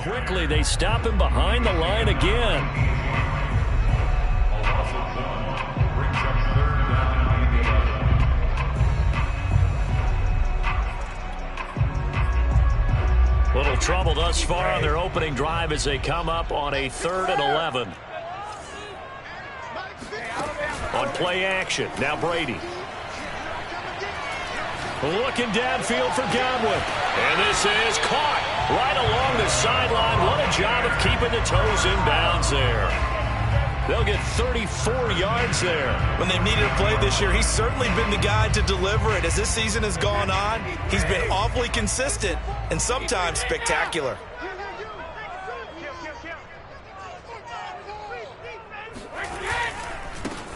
quickly they stop him behind the line again. Little trouble thus far on their opening drive as they come up on a 3rd and 11. On play action, now Brady. Looking downfield for Godwin. And this is caught right along the sideline. What a job of keeping the toes in bounds there. They'll get 34 yards there. When they've needed a play this year, he's certainly been the guy to deliver it. As this season has gone on, he's been awfully consistent and sometimes spectacular.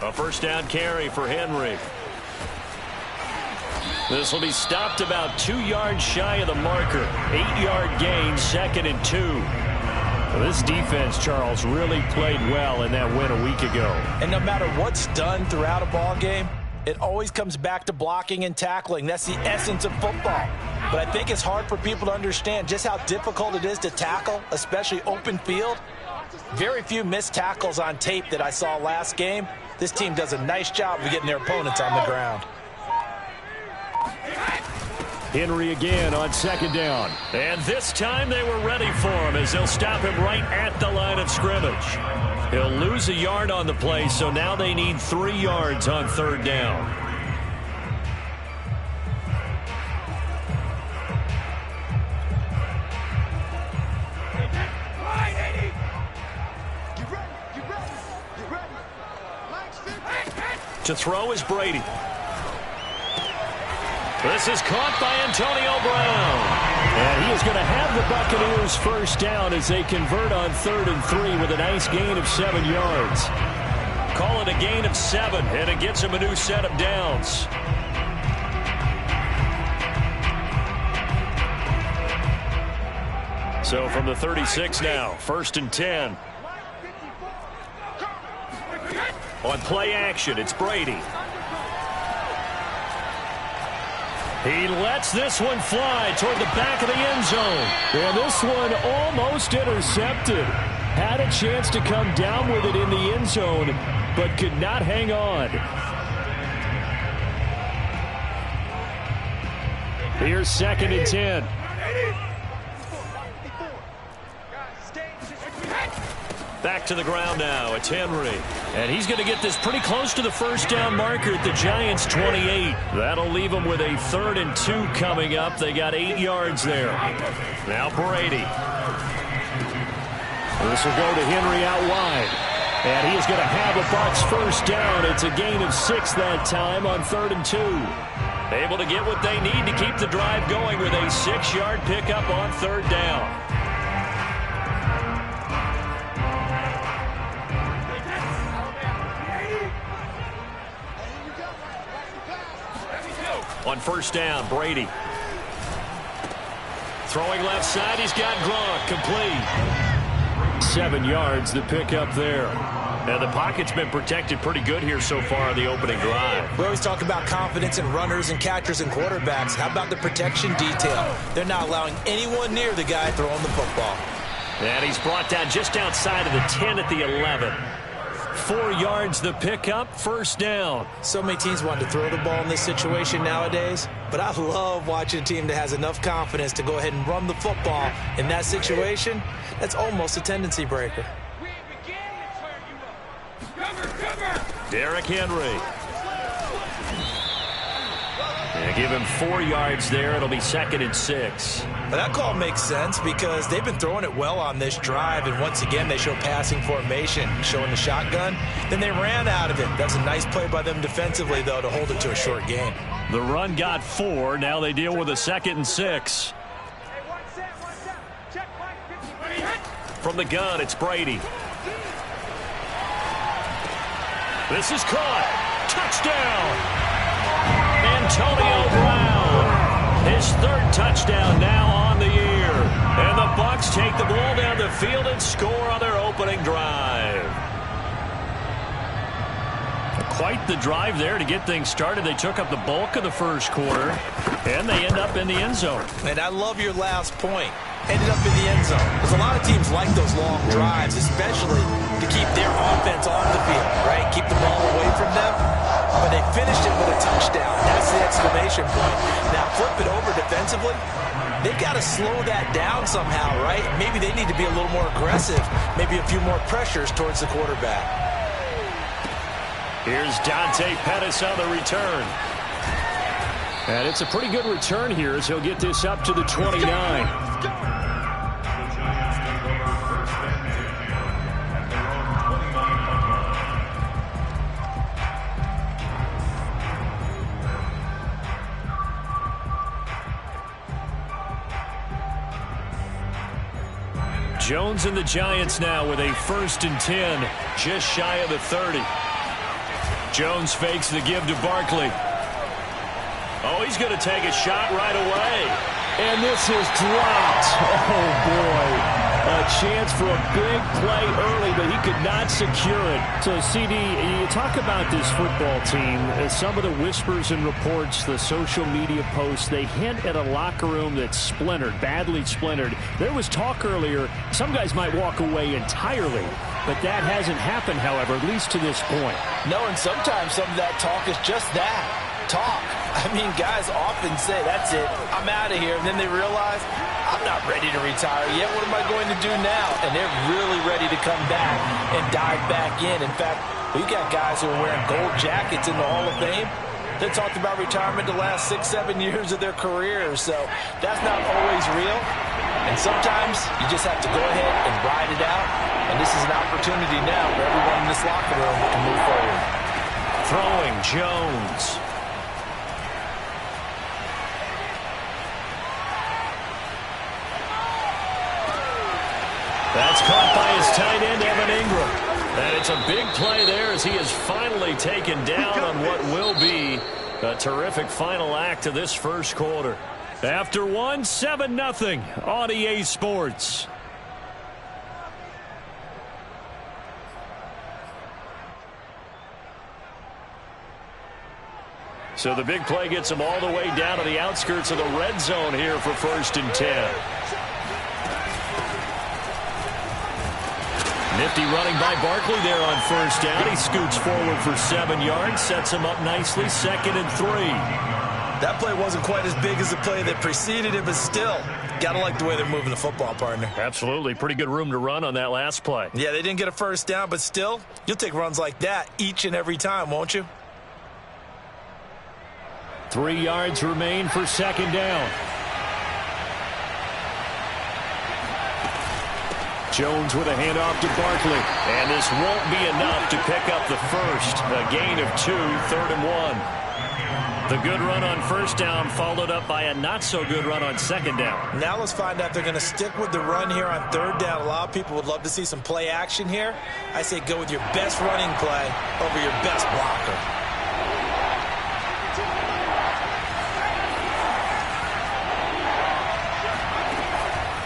A first down carry for Henry. This will be stopped about 2 yards shy of the marker. 8-yard gain, 2nd and 2. Well, this defense, Charles, really played well in that win a week ago. And no matter what's done throughout a ball game, it always comes back to blocking and tackling. That's the essence of football. But I think it's hard for people to understand just how difficult it is to tackle, especially open field. Very few missed tackles on tape that I saw last game. This team does a nice job of getting their opponents on the ground. Henry again on 2nd down. And this time they were ready for him as they'll stop him right at the line of scrimmage. He'll lose a yard on the play, so now they need 3 yards on 3rd down. To throw is Brady. This is caught by Antonio Brown. And he is going to have the Buccaneers first down as they convert on 3rd and 3 with a nice gain of 7 yards. Call it a gain of 7, and it gets him a new set of downs. So from the 36 now, 1st and 10. On play action, it's Brady. He lets this one fly toward the back of the end zone. And this one almost intercepted. Had a chance to come down with it in the end zone, but could not hang on. Here's 2nd and 10. Back to the ground now. It's Henry. And he's going to get this pretty close to the first down marker at the Giants' 28. That'll leave them with a 3rd and 2 coming up. They got 8 yards there. Now Brady. This will go to Henry out wide. And he is going to have a Bucs first down. It's a gain of 6 that time on 3rd and 2. Able to get what they need to keep the drive going with a 6-yard pickup on 3rd down. On first down, Brady. Throwing left side, he's got Gronk, complete. 7 yards, the pickup there. Now, the pocket's been protected pretty good here so far on the opening drive. We always talk about confidence in runners and catchers and quarterbacks. How about the protection detail? They're not allowing anyone near the guy throwing the football. And he's brought down just outside of the 10 at the 11. 4 yards the pickup, first down. So many teams want to throw the ball in this situation nowadays, but I love watching a team that has enough confidence to go ahead and run the football. In that situation, that's almost a tendency breaker. Derrick Henry. And give him 4 yards there. It'll be 2nd and 6. But that call makes sense because they've been throwing it well on this drive, and once again they show passing formation, showing the shotgun. Then they ran out of it. That's a nice play by them defensively, though, to hold it to a short gain. The run got 4. Now they deal with a 2nd and 6. From the gun, it's Brady. This is caught. Touchdown! Antonio Brown, his 3rd touchdown now on the year. And the Bucs take the ball down the field and score on their opening drive. quite the drive there to get things started. They took up the bulk of the first quarter, and they end up in the end zone. And I love your last point. Ended up in the end zone. Because a lot of teams like those long drives, especially to keep their offense on the field, right? Keep the ball away from them. But they finished it with a touchdown. That's the exclamation point. Now flip it over defensively. They've got to slow that down somehow, right? Maybe they need to be a little more aggressive. Maybe a few more pressures towards the quarterback. Here's Dante Pettis on the return. And it's a pretty good return here as he'll get this up to the 29. Jones and the Giants now with a 1st and 10, just shy of the 30. Jones fakes the give to Barkley. Oh, he's going to take a shot right away. And this is dropped. Oh, boy. A chance for a big play early, but he could not secure it. So, CD, you talk about this football team. Some of the whispers and reports, the social media posts, they hint at a locker room that's splintered, badly splintered. There was talk earlier, some guys might walk away entirely. But that hasn't happened, however, at least to this point. No, and sometimes some of that talk is just that, talk. I mean, guys often say, that's it, I'm out of here. And then they realize, I'm not ready to retire yet. What am I going to do now? And they're really ready to come back and dive back in. In fact, we've got guys who are wearing gold jackets in the Hall of Fame. They talked about retirement the last 6-7 years of their careers. So that's not always real. And sometimes you just have to go ahead and ride it out. And this is an opportunity now for everyone in this locker room to move forward. Throwing Jones. That's caught by his tight end, Evan Ingram. And it's a big play there as he is finally taken down on what will be a terrific final act of this first quarter. After one, 7-0 on EA Sports. So the big play gets him all the way down to the outskirts of the red zone here for 1st and 10. Nifty running by Barkley there on 1st down. He scoots forward for 7 yards, sets him up nicely, 2nd and 3. That play wasn't quite as big as the play that preceded it, but still, gotta like the way they're moving the football, partner. Absolutely. Pretty good room to run on that last play. Yeah, they didn't get a 1st down, but still, you'll take runs like that each and every time, won't you? 3 yards remain for 2nd down. Jones with a handoff to Barkley. And this won't be enough to pick up the first. A gain of 2, 3rd and 1. The good run on 1st down followed up by a not-so-good run on 2nd down. Now let's find out if they're going to stick with the run here on 3rd down. A lot of people would love to see some play action here. I say go with your best running play over your best blocker.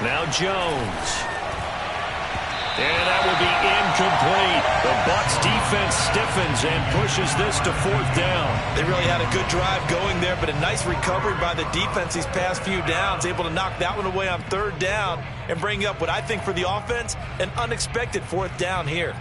Now Jones. And that will be incomplete. The Bucs defense stiffens and pushes this to 4th down. They really had a good drive going there, but a nice recovery by the defense these past few downs, able to knock that one away on 3rd down and bring up what I think for the offense, an unexpected 4th down here.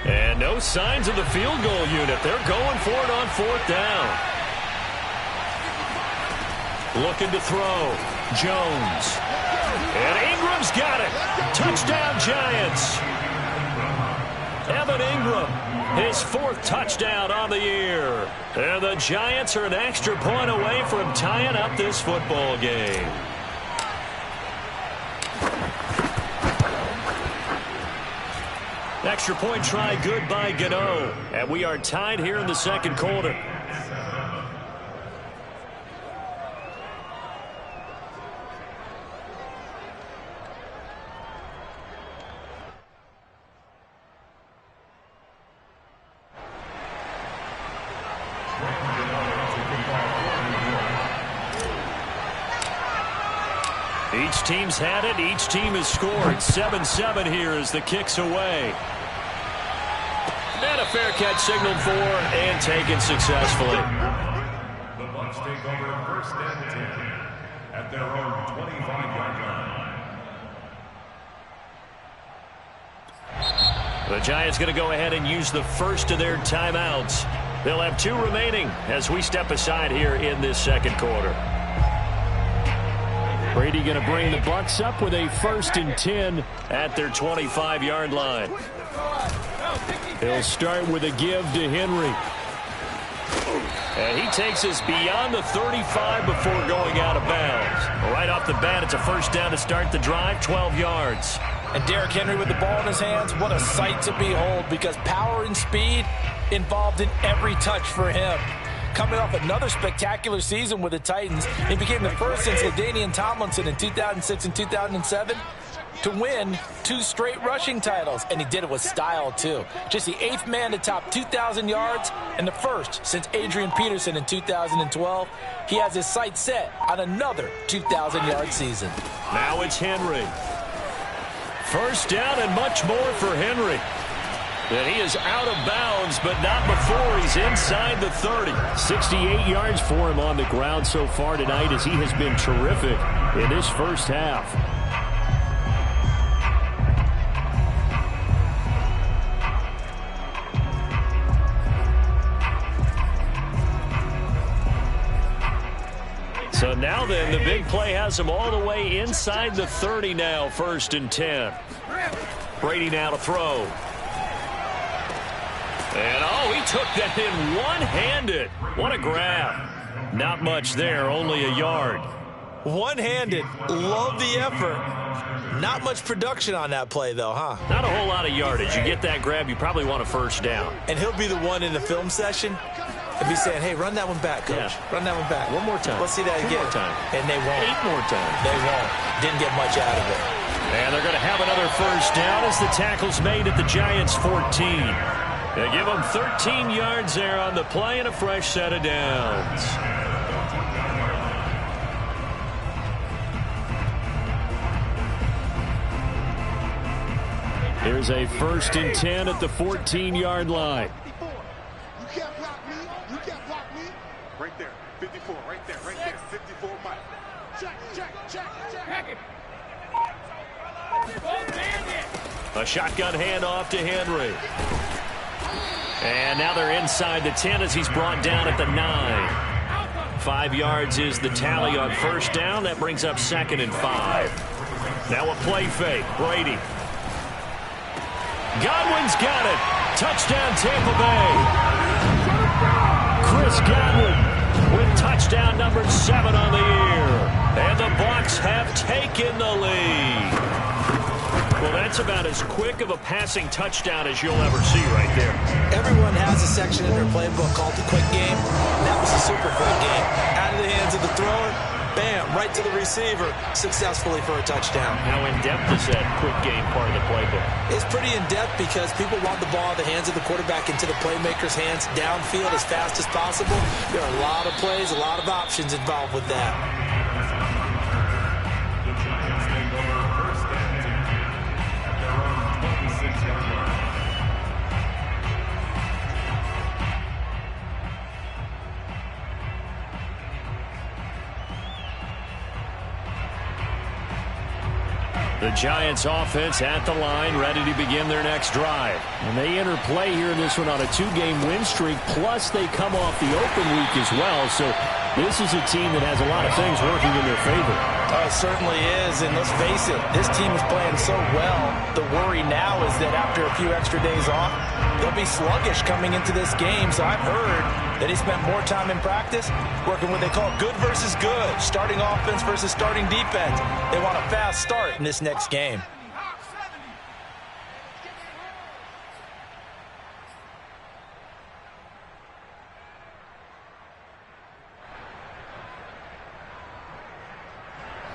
And no signs of the field goal unit. They're going for it on 4th down. Looking to throw. Jones. And Ingram's got it. Touchdown, Giants. Evan Ingram, his 4th touchdown on the year. And the Giants are an extra point away from tying up this football game. Extra point try good by Gano. And we are tied here in the 2nd quarter. Each team's had it. Each team has scored. 7-7 here as the kick's away. And a fair catch signaled for and taken successfully. The Bucs take over first and 10 at their own 25-yard line. The Giants going to go ahead and use the first of their timeouts. They'll have 2 remaining as we step aside here in this second quarter. Brady going to bring the Bucs up with a 1st and 10 at their 25-yard line. He'll start with a give to Henry. And he takes us beyond the 35 before going out of bounds. Right off the bat, it's a first down to start the drive, 12 yards. And Derrick Henry with the ball in his hands, what a sight to behold, because power and speed involved in every touch for him. Coming off another spectacular season with the Titans, he became the first since LaDainian Tomlinson in 2006 and 2007 to win 2 straight rushing titles, and he did it with style too. Just the 8th man to top 2,000 yards and the first since Adrian Peterson in 2012. He has his sights set on another 2,000-yard season. Now it's Henry. First down and much more for Henry. And he is out of bounds, but not before he's inside the 30. 68 yards for him on the ground so far tonight as he has been terrific in this first half. So now then, the big play has him all the way inside the 30 now, 1st and 10. Brady now to throw. And, oh, he took that in one-handed. What a grab. Not much there, only a yard. One-handed. Love the effort. Not much production on that play, though, huh? Not a whole lot of yardage. You get that grab, you probably want a first down. And he'll be the one in the film session and be saying, hey, run that one back, coach. Yeah. Run that one back. One more time. Let's see that again. One more time. And they won't. 8 more times. They won't. Didn't get much out of it. And they're going to have another first down as the tackle's made at the Giants' 14. They give them 13 yards there on the play and a fresh set of downs. Here's a 1st and 10 at the 14-yard line. You can't block me. You can't block me. Right there. 54. Right there. Right there. 54 Mike. Check. A shotgun handoff to Henry. And now they're inside the 10 as he's brought down at the 9. 5 yards is the tally on first down. That brings up 2nd and 5. Now a play fake. Brady. Godwin's got it. Touchdown, Tampa Bay. Chris Godwin with touchdown number 7 on the year. And the Bucs have taken the lead. Well, that's about as quick of a passing touchdown as you'll ever see right there. Everyone has a section in their playbook called the quick game. That was a super quick game. Out of the hands of the thrower, bam, right to the receiver, successfully for a touchdown. How in-depth is that quick game part of the playbook? It's pretty in-depth because people want the ball in the hands of the quarterback into the playmaker's hands downfield as fast as possible. There are a lot of plays, a lot of options involved with that. The Giants take over first and 10 at their own 26-yard line. The Giants offense at the line, ready to begin their next drive. And they enter play here in this one on a 2-game win streak, plus they come off the open week as well. So this is a team that has a lot of things working in their favor. It certainly is, and let's face it, this team is playing so well. The worry now is that after a few extra days off, they'll be sluggish coming into this game. So I've heard that he spent more time in practice working what they call good versus good, starting offense versus starting defense. They want a fast start in this next game.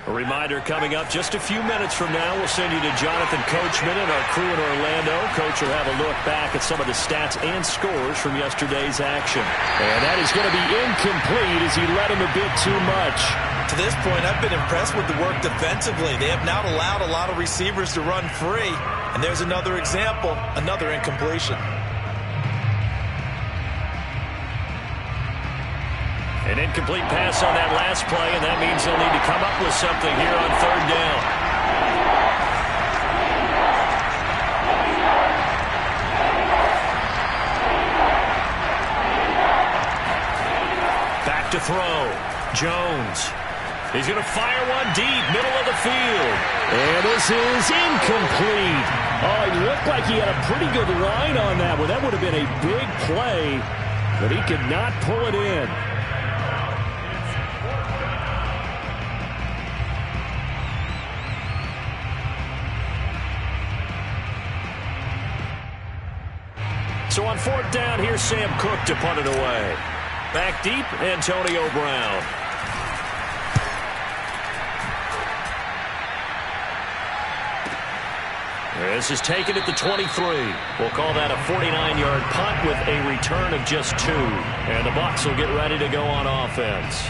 A reminder coming up just a few minutes from now, we'll send you to Jonathan Coachman and our crew in Orlando. Coach will have a look back at some of the stats and scores from yesterday's action. And that is going to be incomplete as he led him a bit too much. To this point, I've been impressed with the work defensively. They have not allowed a lot of receivers to run free. And there's another example, another incompletion. An incomplete pass on that last play, and that means they'll need to come up with something here on third down. Back to throw. Jones. He's going to fire one deep, middle of the field. And this is incomplete. Oh, it looked like he had a pretty good line on that one. That would have been a big play, but he could not pull it in. So on fourth down, here's Sam Cook to punt it away. Back deep, Antonio Brown. This is taken at the 23. We'll call that a 49-yard punt with a return of just 2. And the Bucs will get ready to go on offense.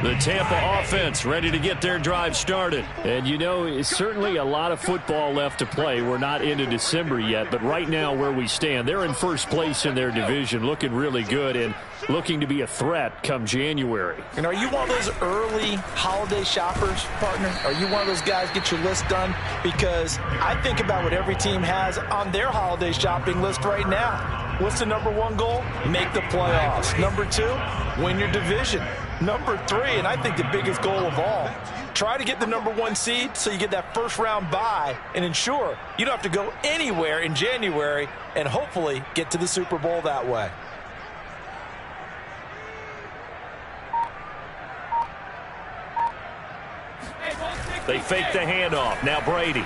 The Tampa offense ready to get their drive started. And, you know, it's certainly a lot of football left to play. We're not into December yet, but right now where we stand, they're in first place in their division, looking really good and looking to be a threat come January. And are you one of those early holiday shoppers, partner? Are you one of those guys get your list done? Because I think about what every team has on their holiday shopping list right now. What's the number 1 goal? Make the playoffs. Number 2, win your division. Number 3, and I think the biggest goal of all, try to get the number 1 seed so you get that first round bye and ensure you don't have to go anywhere in January and hopefully get to the Super Bowl that way. They fake the handoff. Now Brady.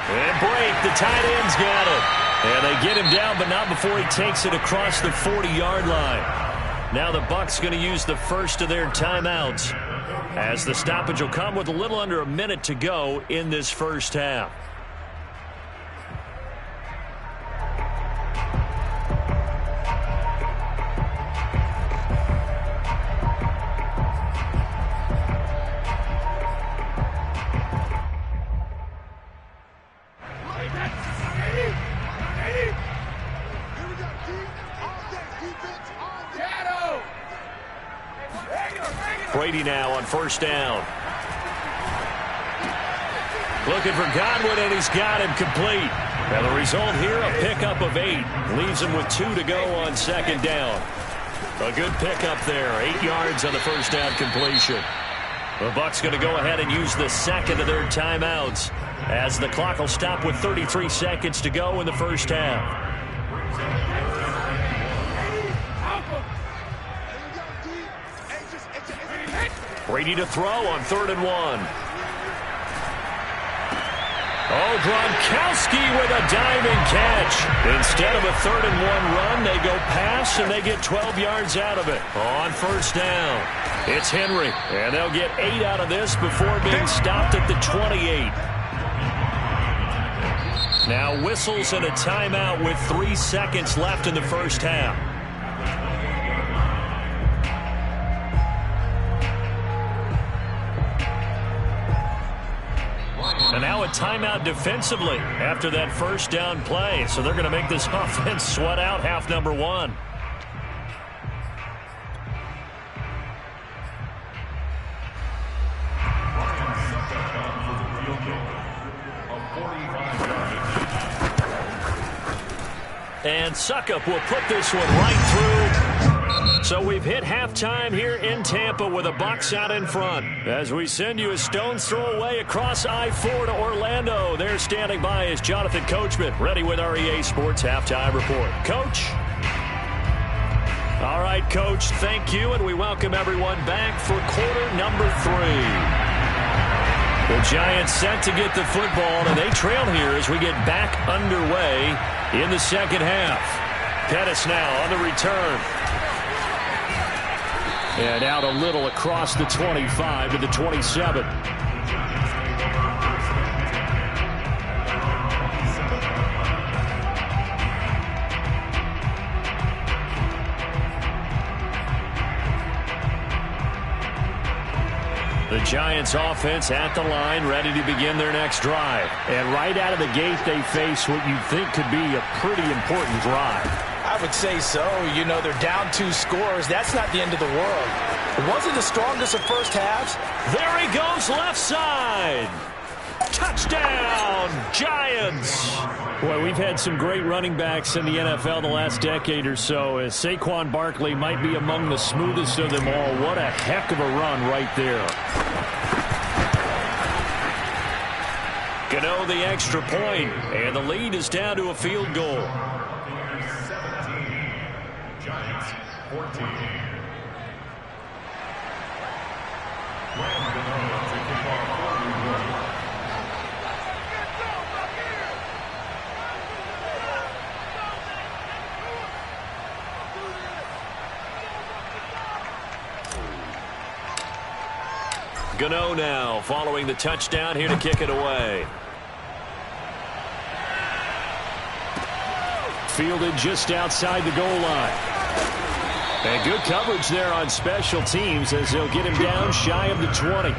And break. The tight end's got it. And they get him down, but not before he takes it across the 40-yard line. Now the Bucs going to use the first of their timeouts, as the stoppage will come with a little under a minute to go in this first half. Brady now on first down. Looking for Godwin, and he's got him complete. And the result here, a pickup of 8. Leaves him with 2 to go on second down. A good pickup there. 8 yards on the first down completion. The Bucs going to go ahead and use the second of their timeouts, as the clock will stop with 33 seconds to go in the first half. Brady to throw on 3rd and 1. Oh, Gronkowski with a diving catch. Instead of a 3rd and 1 run, they go pass, and they get 12 yards out of it. On first down, it's Henry, and they'll get 8 out of this before being stopped at the 28. Now whistles and a timeout with 3 seconds left in the first half. And now a timeout defensively after that first down play. So they're going to make this offense sweat out half number 1. And Suckup will put this one right through. So we've hit halftime here in Tampa with the Bucs out in front. As we send you a stone's throw away across I-4 to Orlando. There standing by is Jonathan Coachman, ready with our EA Sports Halftime Report. Coach? All right, Coach, thank you, and we welcome everyone back for quarter number 3. The Giants set to get the football, and they trail here as we get back underway in the second half. Pettis now on the return. And out a little across the 25 to the 27. The Giants offense at the line, ready to begin their next drive. And right out of the gate, they face what you'd think could be a pretty important drive. I would say so. You know, they're down 2 scores. That's not the end of the world. It wasn't the strongest of first halves. There he goes, left side. Touchdown, Giants. Boy, we've had some great running backs in the NFL the last decade or so. As Saquon Barkley might be among the smoothest of them all. What a heck of a run right there. Gano the extra point, and the lead is down to a field goal. 17, Giants 14. Gano now following the touchdown, here to kick it away. Fielded just outside the goal line. And good coverage there on special teams as they'll get him down shy of the 20.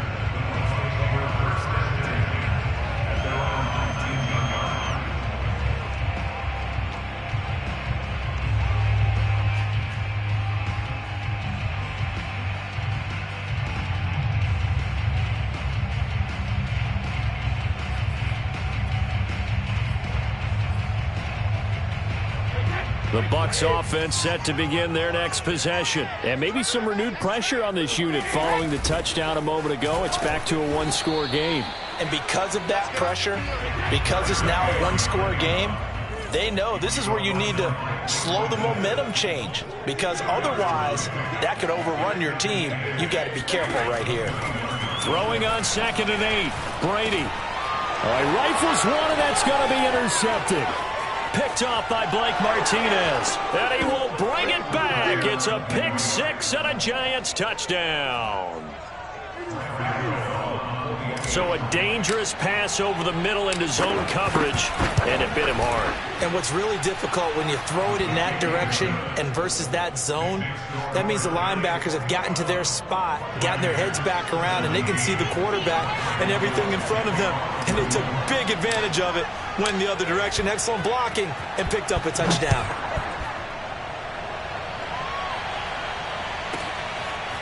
The Bucs offense set to begin their next possession. And maybe some renewed pressure on this unit following the touchdown a moment ago. It's back to a 1-score game. And because of that pressure, because it's now a 1-score game, they know this is where you need to slow the momentum change. Because otherwise, that could overrun your team. You've got to be careful right here. Throwing on 2nd and 8. Brady. Rifles one, and that's going to be intercepted. Picked off by Blake Martinez. And he will bring it back. It's a pick 6 and a Giants touchdown. So a dangerous pass over the middle into zone coverage, and it bit him hard. And what's really difficult when you throw it in that direction and versus that zone, that means the linebackers have gotten to their spot, gotten their heads back around, and they can see the quarterback and everything in front of them. And they took big advantage of it, went the other direction, excellent blocking, and picked up a touchdown.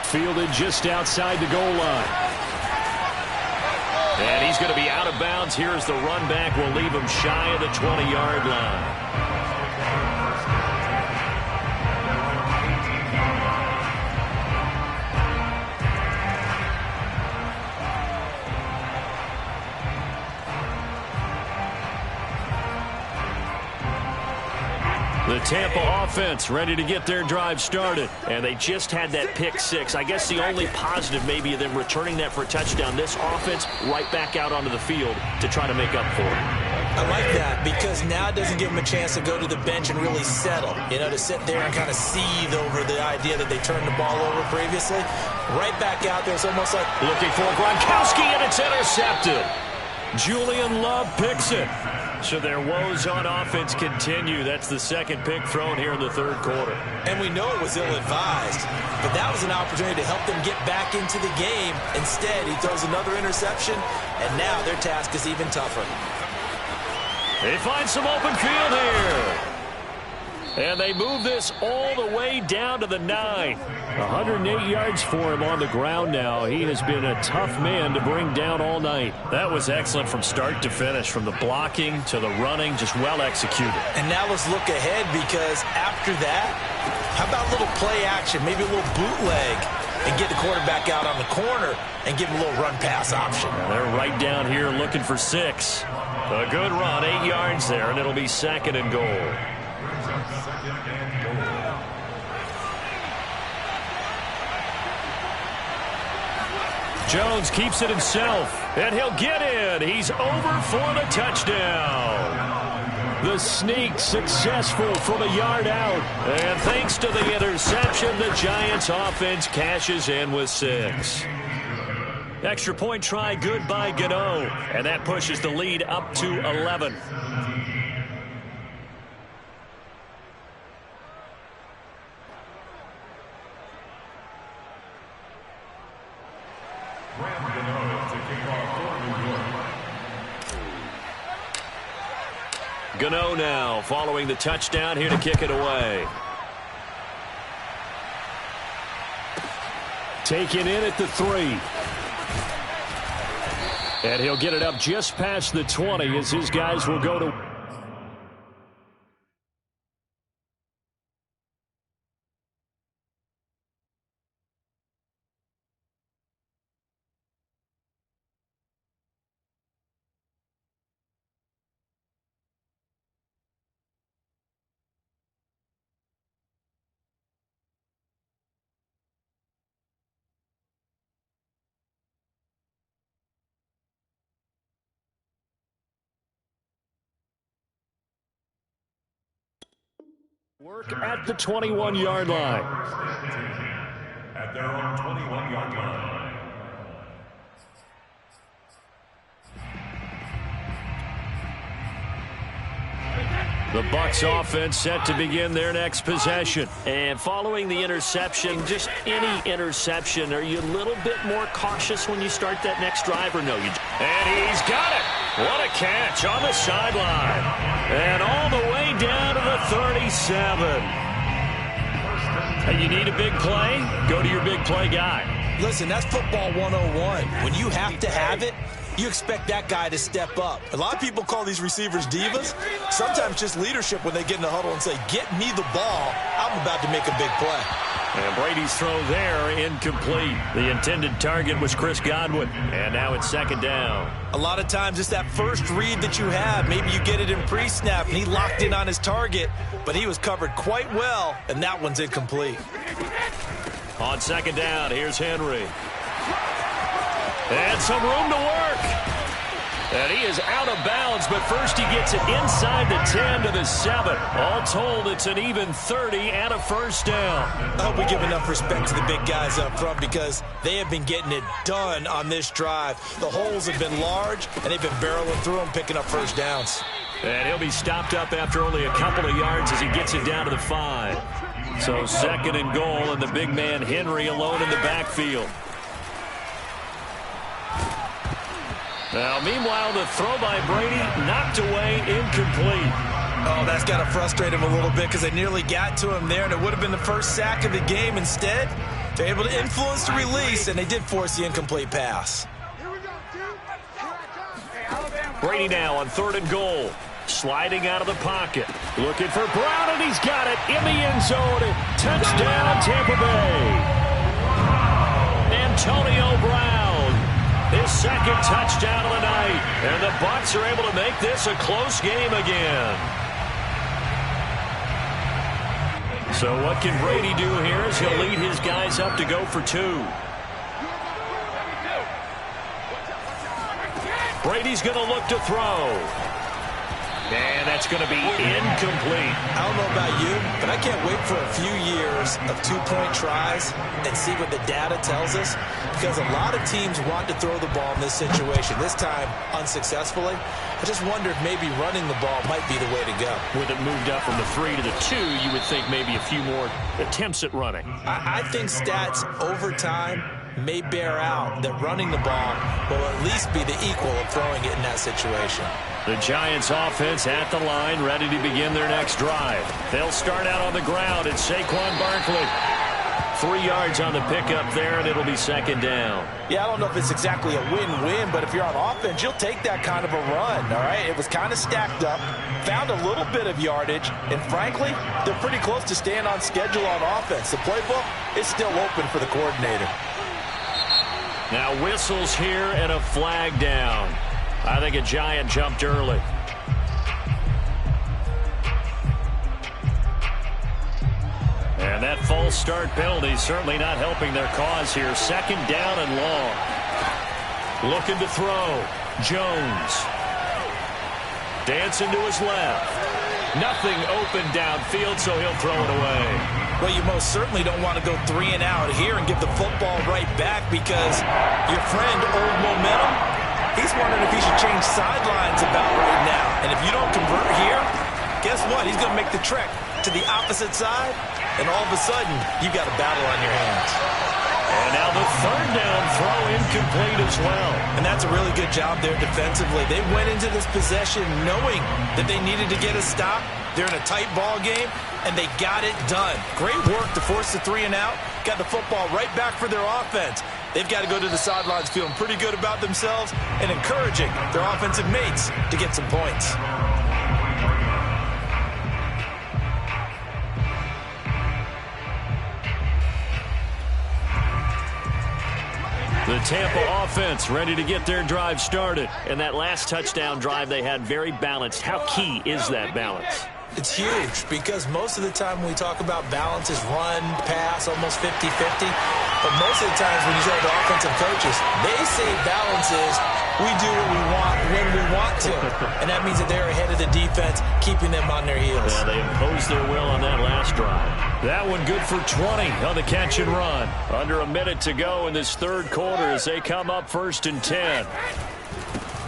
Fielded just outside the goal line. And he's going to be out of bounds here as the run back will leave him shy of the 20-yard line. The Tampa offense ready to get their drive started. And they just had that pick 6. I guess the only positive maybe of them returning that for a touchdown. This offense right back out onto the field to try to make up for it. I like that because now it doesn't give them a chance to go to the bench and really settle. You know, to sit there and kind of seethe over the idea that they turned the ball over previously. Right back out there, it's almost like looking for Gronkowski, and it's intercepted. Julian Love picks it. So their woes on offense continue. That's the second pick thrown here in the third quarter. And we know it was ill-advised, but that was an opportunity to help them get back into the game. Instead, he throws another interception, and now their task is even tougher. They find some open field here. And they move this all the way down to the 9. 108 yards for him on the ground now. He has been a tough man to bring down all night. That was excellent from start to finish, from the blocking to the running, just well executed. And now let's look ahead because after that, how about a little play action, maybe a little bootleg, and get the quarterback out on the corner and give him a little run-pass option. Now they're right down here looking for 6. A good run, 8 yards there, and it'll be 2nd and goal. Jones keeps it himself, and he'll get in. He's over for the touchdown. The sneak successful from a yard out. And thanks to the interception, the Giants offense cashes in with 6. Extra point try good by Gano. And that pushes the lead up to 11. Gano now following the touchdown here to kick it away. Taken in at the 3. And he'll get it up just past the 20 as his guys will go to... Work at the 21-yard line. At their own 21-yard line. The Bucs offense set to begin their next possession. And following the interception, just any interception, are you a little bit more cautious when you start that next drive or no? And he's got it. What a catch on the sideline. And all the way down to the 37. Hey, you need a big play? Go to your big play guy. Listen, that's football 101. When you have to have it, you expect that guy to step up. A lot of people call these receivers divas. Sometimes just leadership when they get in the huddle and say, get me the ball. I'm about to make a big play. And Brady's throw there, incomplete. The intended target was Chris Godwin. And now it's second down. A lot of times it's that first read that you have. Maybe you get it in pre-snap, and he locked in on his target, but he was covered quite well, and that one's incomplete. On second down, here's Henry. And some room to work. And he is out of bounds, but first he gets it inside the 10 to the 7. All told, it's an even 30 and a first down. I hope we give enough respect to the big guys up front because they have been getting it done on this drive. The holes have been large, and they've been barreling through them, picking up first downs. And he'll be stopped up after only a couple of yards as he gets it down to the 5. So second and goal, and the big man Henry alone in the backfield. Now, meanwhile, the throw by Brady knocked away, incomplete. Oh, that's got to frustrate him a little bit because they nearly got to him there, and it would have been the first sack of the game. Instead, they're able to influence the release, and they did force the incomplete pass. Brady now on third and goal. Sliding out of the pocket. Looking for Brown, and he's got it in the end zone. Touchdown, Tampa Bay. Antonio Brown. His second touchdown of the night. And the Bucs are able to make this a close game again. So what can Brady do here as he'll lead his guys up to go for 2. Brady's going to look to throw. And that's going to be incomplete. I don't know about you, but I can't wait for a few years of 2-point tries and see what the data tells us. Because a lot of teams want to throw the ball in this situation. This time, unsuccessfully. I just wonder if maybe running the ball might be the way to go. With it moved up from the 3 to the 2, you would think maybe a few more attempts at running. I think stats over time may bear out that running the ball will at least be the equal of throwing it in that situation. The Giants offense at the line, ready to begin their next drive. They'll start out on the ground. It's Saquon Barkley. 3 yards on the pickup there, and it'll be second down. Yeah, I don't know if it's exactly a win-win, but if you're on offense, you'll take that kind of a run, all right? It was kind of stacked up, found a little bit of yardage, and frankly, they're pretty close to staying on schedule on offense. The playbook is still open for the coordinator. Now whistles here and a flag down. I think a Giant jumped early. And that false start penalty certainly not helping their cause here. Second down and long. Looking to throw. Jones. Dancing to his left. Nothing open downfield, so he'll throw it away. Well, you most certainly don't want to go 3 and out here and give the football right back because your friend, Old Momentum, he's wondering if he should change sidelines about right now. And if you don't convert here, guess what? He's going to make the trek to the opposite side, and all of a sudden, you've got a battle on your hands. And now the third down throw incomplete as well. And that's a really good job there defensively. They went into this possession knowing that they needed to get a stop. They're in a tight ball game, and they got it done. Great work to force the 3 and out. Got the football right back for their offense. They've got to go to the sidelines feeling pretty good about themselves and encouraging their offensive mates to get some points. The Tampa offense ready to get their drive started. And that last touchdown drive they had very balanced. How key is that balance? It's huge because most of the time when we talk about balance is run, pass, almost 50-50. But most of the times when you talk to offensive coaches, they say balance is we do what we want when we want to. And that means that they're ahead of the defense, keeping them on their heels. Yeah, they imposed their will on that last drive. That one good for 20 on the catch and run. Under a minute to go in this third quarter as they come up 1st and 10.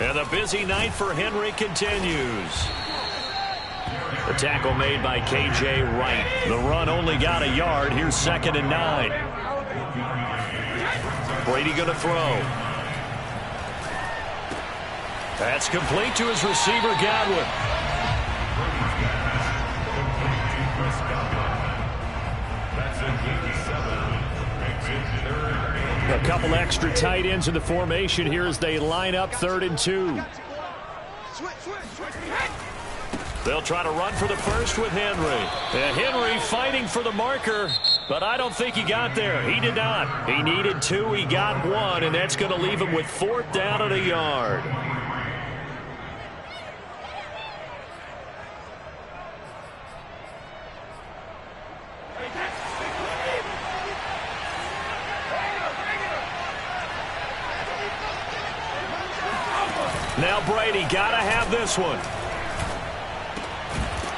And the busy night for Henry continues. The tackle made by K.J. Wright. The run only got a yard. Here's 2nd and 9. Brady going to throw. That's complete to his receiver, Godwin. A couple extra tight ends in the formation here as they line up 3rd and 2. They'll try to run for the first with Henry. And Henry fighting for the marker, but I don't think he got there. He did not. He needed 2. He got 1, and that's going to leave him with 4th down and a yard. Now Brady got to have this one.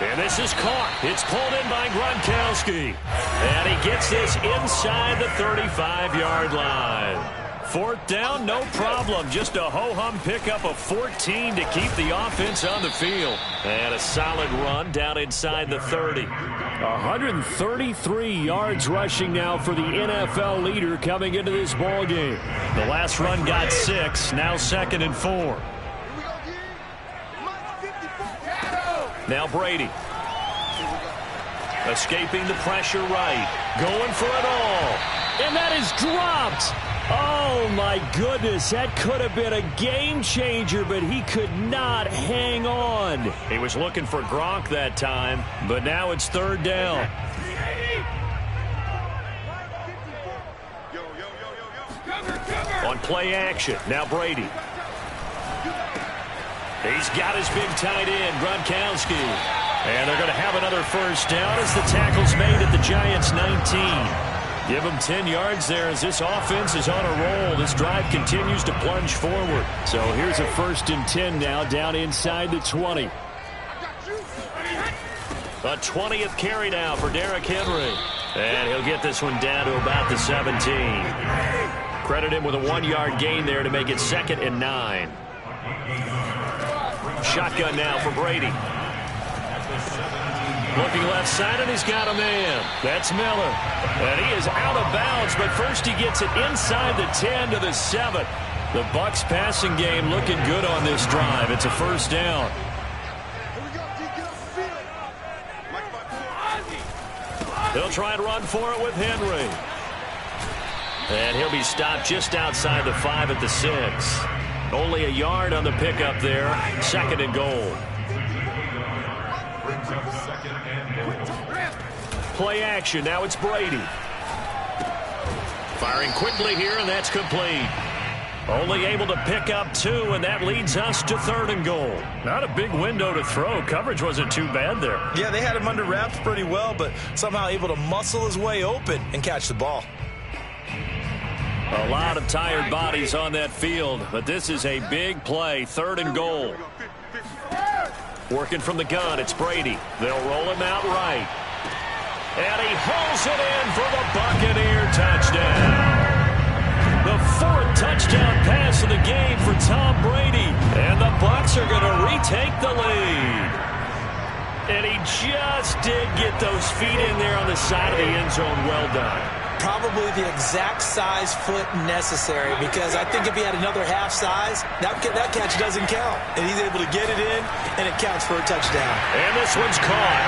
And this is caught. It's pulled in by Gronkowski. And he gets this inside the 35-yard line. 4th down, no problem. Just a ho-hum pickup of 14 to keep the offense on the field. And a solid run down inside the 30. 133 yards rushing now for the NFL leader coming into this ball game. The last run got 6. Now 2nd and 4. Now Brady. Escaping the pressure right. Going for it all. And that is dropped. Oh, my goodness. That could have been a game changer, but he could not hang on. He was looking for Gronk that time, but now it's 3rd down. On play action. Now Brady. He's got his big tight end, Gronkowski. And they're going to have another 1st down as the tackle's made at the Giants' 19. Give them 10 yards there as this offense is on a roll. This drive continues to plunge forward. So here's a 1st and 10 now down inside the 20. A 20th carry now for Derrick Henry. And he'll get this one down to about the 17. Credit him with a 1-yard gain there to make it 2nd and 9. Shotgun now for Brady. Looking left side, and he's got a man. That's Miller. And he is out of bounds, but first he gets it inside the 10 to the 7. The Bucs passing game looking good on this drive. It's a 1st down. They'll try and run for it with Henry. And he'll be stopped just outside the 5 at the 6. Only a yard on the pickup there. 2nd and goal. Play action. Now it's Brady. Firing quickly here, and that's complete. Only able to pick up 2, and that leads us to 3rd and goal. Not a big window to throw. Coverage wasn't too bad there. Yeah, they had him under wraps pretty well, but somehow able to muscle his way open and catch the ball. A lot of tired bodies on that field, but this is a big play. 3rd and goal. Working from the gun, it's Brady. They'll roll him out right. And he hauls it in for the Buccaneer touchdown. The 4th touchdown pass of the game for Tom Brady. And the Bucs are going to retake the lead. And he just did get those feet in there on the side of the end zone. Well done. Probably the exact size foot necessary, because I think if he had another half size, that catch doesn't count. And he's able to get it in, and it counts for a touchdown. And this one's caught.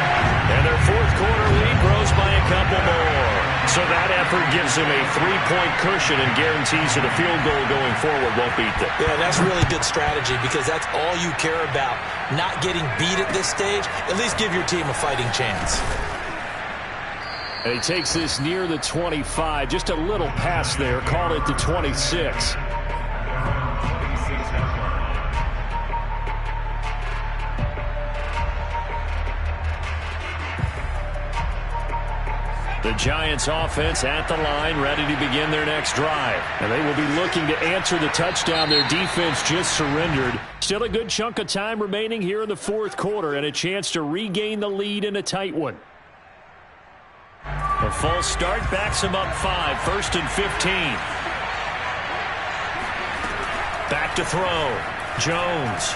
And their 4th quarter lead grows by a couple more. So that effort gives him a 3-point cushion and guarantees that a field goal going forward won't beat them. Yeah, that's really good strategy, because that's all you care about. Not getting beat at this stage. At least give your team a fighting chance. And he takes this near the 25. Just a little pass there. Called it the 26. The Giants offense at the line, ready to begin their next drive. And they will be looking to answer the touchdown their defense just surrendered. Still a good chunk of time remaining here in the 4th quarter and a chance to regain the lead in a tight one. A false start backs him up 5, 1st and 15. Back to throw. Jones.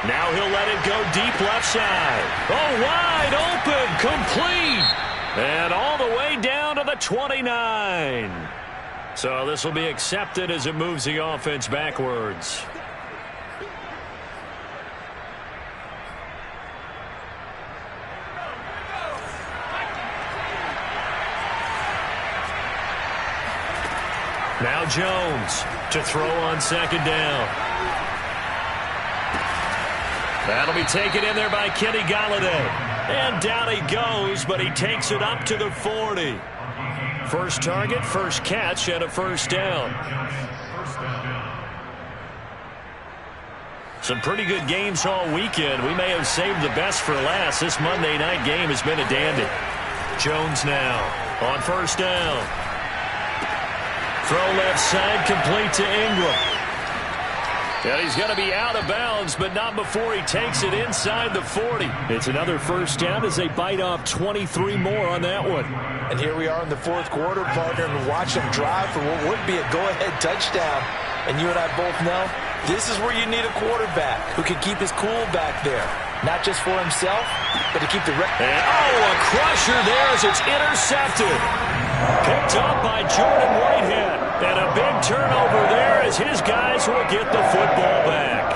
Now he'll let it go deep left side. Oh, wide open, complete. And all the way down to the 29. So this will be accepted as it moves the offense backwards. Now Jones to throw on 2nd down. That'll be taken in there by Kenny Golladay. And down he goes, but he takes it up to the 40. First target, first catch, and a 1st down. Some pretty good games all weekend. We may have saved the best for last. This Monday night game has been a dandy. Jones now on 1st down. Throw left side, complete to Ingram. And he's going to be out of bounds, but not before he takes it inside the 40. It's another 1st down as they bite off 23 more on that one. And here we are in the 4th quarter, partner, and watch him drive for what would be a go-ahead touchdown. And you and I both know this is where you need a quarterback who can keep his cool back there. Not just for himself, but to keep the record. A crusher there as it's intercepted. Picked up by Jordan Whitehead. And a big turnover there as his guys will get the football back.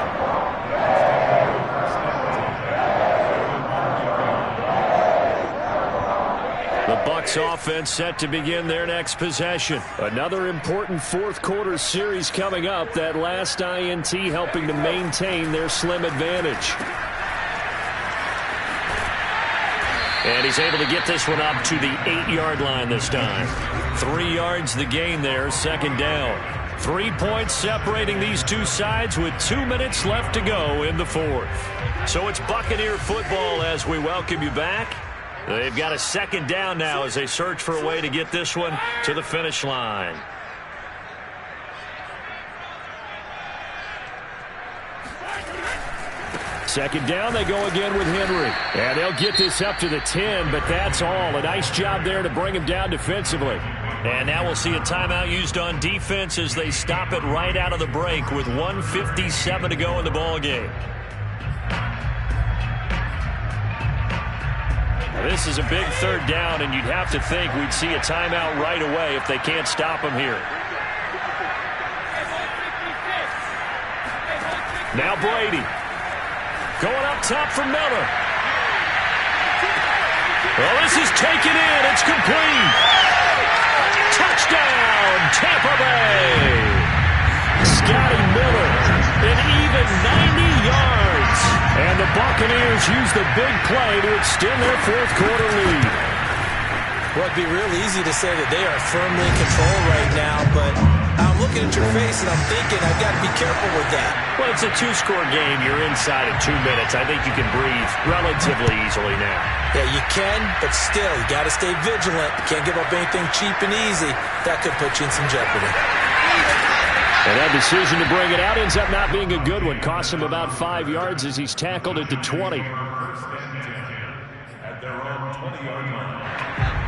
The Bucs offense set to begin their next possession. Another important 4th quarter series coming up. That last INT helping to maintain their slim advantage. And he's able to get this one up to the 8-yard line this time. 3 yards the gain there, 2nd down. 3 points separating these two sides with 2 minutes left to go in the 4th. So it's Buccaneer football as we welcome you back. They've got a 2nd down now as they search for a way to get this one to the finish line. Second down, they go again with Henry. And they'll get this up to the 10, but that's all. A nice job there to bring him down defensively. And now we'll see a timeout used on defense as they stop it right out of the break with 1:57 to go in the ballgame. This is a big 3rd down, and you'd have to think we'd see a timeout right away if they can't stop him here. Now Brady. Going up top for Miller. Well, this is taken in. It's complete. Touchdown, Tampa Bay. Scotty Miller, an even 90 yards. And the Buccaneers use the big play to extend their 4th quarter lead. Well, it'd be real easy to say that they are firmly in control right now, but I'm looking at your face and I'm thinking I've got to be careful with that. Well, it's a 2-score game. You're inside in 2 minutes. I think you can breathe relatively easily now. Yeah, you can, but still, you got to stay vigilant. You can't give up anything cheap and easy. That could put you in some jeopardy. And that decision to bring it out ends up not being a good one. Costs him about 5 yards as he's tackled at the 20. At their own 20-yard line.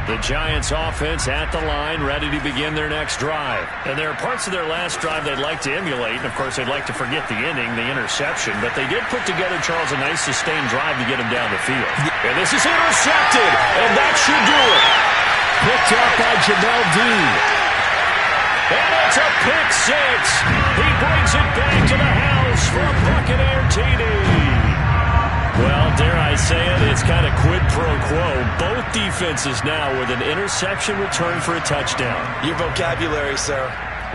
The Giants offense at the line, ready to begin their next drive. And there are parts of their last drive they'd like to emulate. And, of course, they'd like to forget the ending, the interception. But they did put together, Charles, a nice sustained drive to get him down the field. And this is intercepted, and that should do it. Picked up by Jamel Dean. And it's a pick six. He brings it back to the house for a Buccaneer TD. Well, dare I say it, it's kind of quid pro quo. Both defenses now with an interception return for a touchdown. Your vocabulary, sir.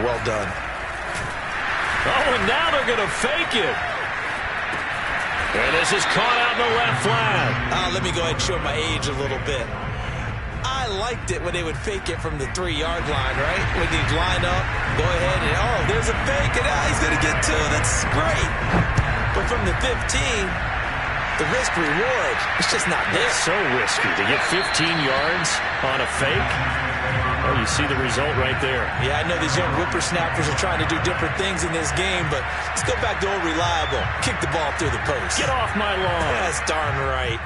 Well done. Oh, and now they're going to fake it. And this is caught out in the left flat. Let me go ahead and show my age a little bit. I liked it when they would fake it from the 3-yard line, right? When they'd line up, go ahead and, oh, there's a fake, and he's going to get two. That's great. But from the 15... the risk-reward, it's just not there. It's so risky to get 15 yards on a fake. Oh, you see the result right there. Yeah, I know these young whippersnappers are trying to do different things in this game, but let's go back to old reliable. Kick the ball through the post. Get off my lawn. That's darn right.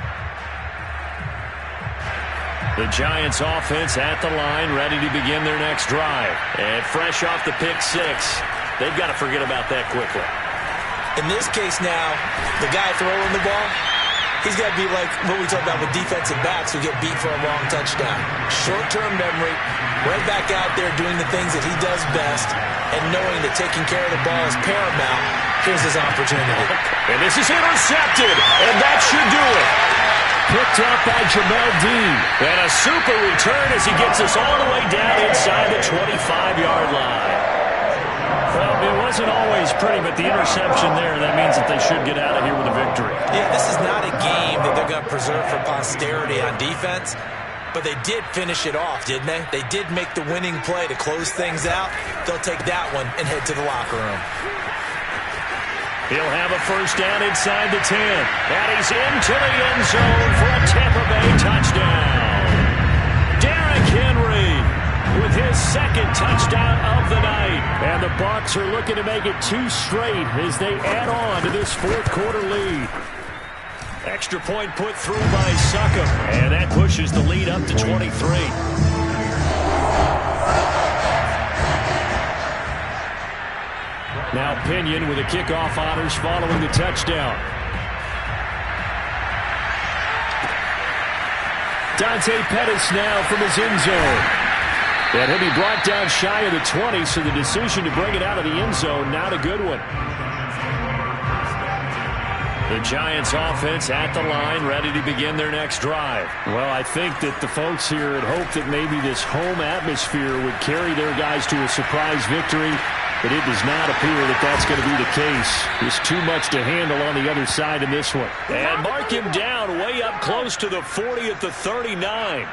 The Giants offense at the line, ready to begin their next drive. And fresh off the pick six, they've got to forget about that quickly. In this case now, the guy throwing the ball, he's got to be like what we talk about with defensive backs who get beat for a long touchdown. Short-term memory, right back out there doing the things that he does best, and knowing that taking care of the ball is paramount. Here's his opportunity. And this is intercepted, and that should do it. Picked up by Jamel Dean. And a super return as he gets us all the way down inside the 25-yard line. Well, it wasn't always pretty, but the interception there, that means that they should get out of here with a victory. Yeah, this is not a game that they're going to preserve for posterity on defense, but they did finish it off, didn't they? They did make the winning play to close things out. They'll take that one and head to the locker room. He'll have a first down inside the 10. And he's into the end zone for a Tampa Bay touchdown. Derrick Henry with his second touchdown of the night. And the Bucs are looking to make it 2 straight as they add on to this fourth quarter lead. Extra point put through by Succop. And that pushes the lead up to 23. Now Pinion with the kickoff honors following the touchdown. Dante Pettis now from his end zone. And he'll be brought down shy of the 20, so the decision to bring it out of the end zone, not a good one. The Giants offense at the line, ready to begin their next drive. Well, I think that the folks here had hoped that maybe this home atmosphere would carry their guys to a surprise victory. But it does not appear that that's going to be the case. There's too much to handle on the other side in this one. And mark him down way up close to the 40 at the 39.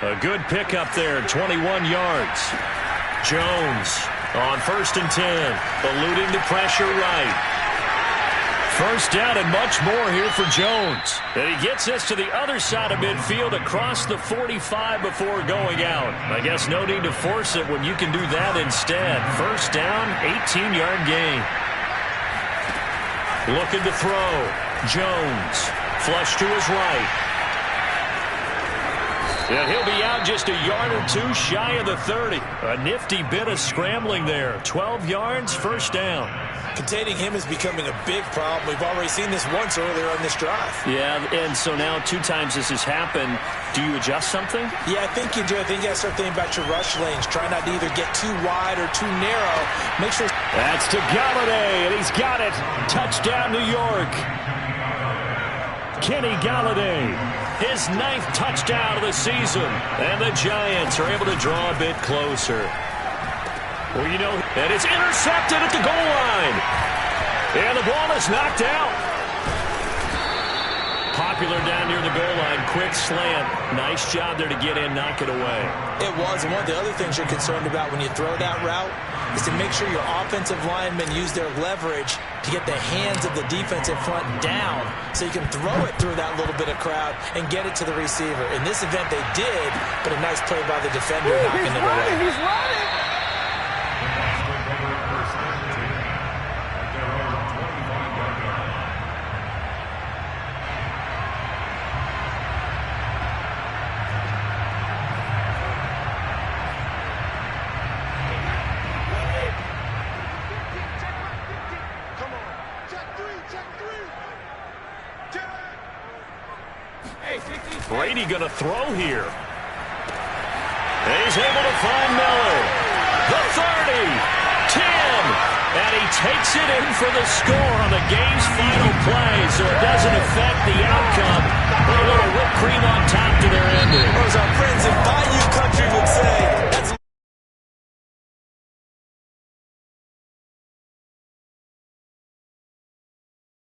A good pickup there, 21 yards. Jones on 1st and 10, eluding the pressure right. First down and much more here for Jones. And he gets us to the other side of midfield across the 45 before going out. I guess no need to force it when you can do that instead. First down, 18-yard gain. Looking to throw. Jones, flush to his right. And he'll be out just a yard or two shy of the 30. A nifty bit of scrambling there. 12 yards, first down. Containing him is becoming a big problem. We've already seen this once earlier on this drive. Yeah, and so now 2 times this has happened. Do you adjust something? Yeah, I think you do. I think you got to start thinking about your rush lanes. Try not to either get too wide or too narrow. Make sure. That's to Galladay, and he's got it. Touchdown, New York. Kenny Galladay, his 9th touchdown of the season. And the Giants are able to draw a bit closer. Well, you know, and it's intercepted at the goal line. And the ball is knocked out. Popular down near the goal line. Quick slant. Nice job there to get in, knock it away. It was. And one of the other things you're concerned about when you throw that route is to make sure your offensive linemen use their leverage to get the hands of the defensive front down so you can throw it through that little bit of crowd and get it to the receiver. In this event, they did, but a nice play by the defender knocking it away. He's running! Brady going to throw here. He's able to find Miller. The 30, 10, and he takes it in for the score on the game's final play, so it doesn't affect the outcome. Put a little whipped cream on